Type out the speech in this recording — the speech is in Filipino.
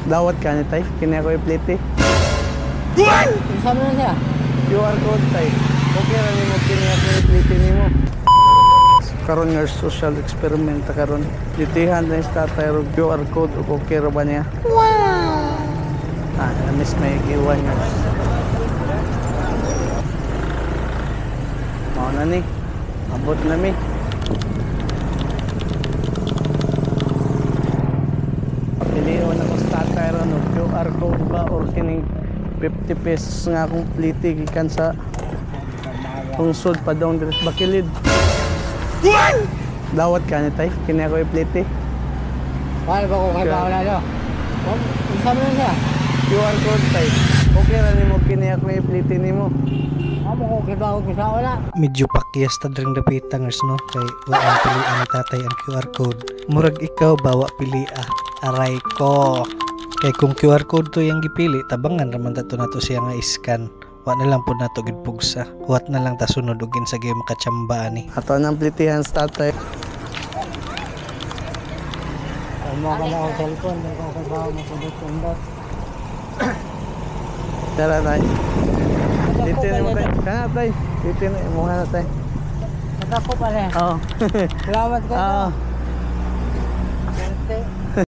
Dawat ka ni tay, kini ako i-plate eh. Sama na siya. QR code tay. Okay ra nimo kini ako i-plate nimo. Karon nga social experiment ta karon. Ditihan na sa tatay ro QR code ug okay ra ba niya? Wow. Na-miss may iwan nga. Mao na ni. Abot na mi. Pilihan ako sa tatay ro no QR code ba or kining 50 pesos nga akong plite gikan sa tungsod pa daw dire sa Bakilid. Dawat ka ni tay, kini ako i-plate eh. Paano ba kung kay Paula do? Sama na siya. QR code tay. Okay ra nimo kini ako i-plate nimo. Amo ko kay Paula. Medyo pakyas ta dring dapitangers no kay wa pilian ni tatay ang QR code. Murag ikaw bawa pilia. Aray ko. Kay kung QR code to yung gipili, tabangan raman ta to nato siya nga iscan. Wa na lang po nato gidpugsa. Huwat na lang ta sunod ugin sa game kachamba ani. Ato nang plitihan sa tatay. Amo ka na ako cellphone, ko kay Paula mo pundot. Tara tay. Plite nimo tay. Kana tay. Plite na mo na tay. Ako pala. Oo. Salamat ka. Oo.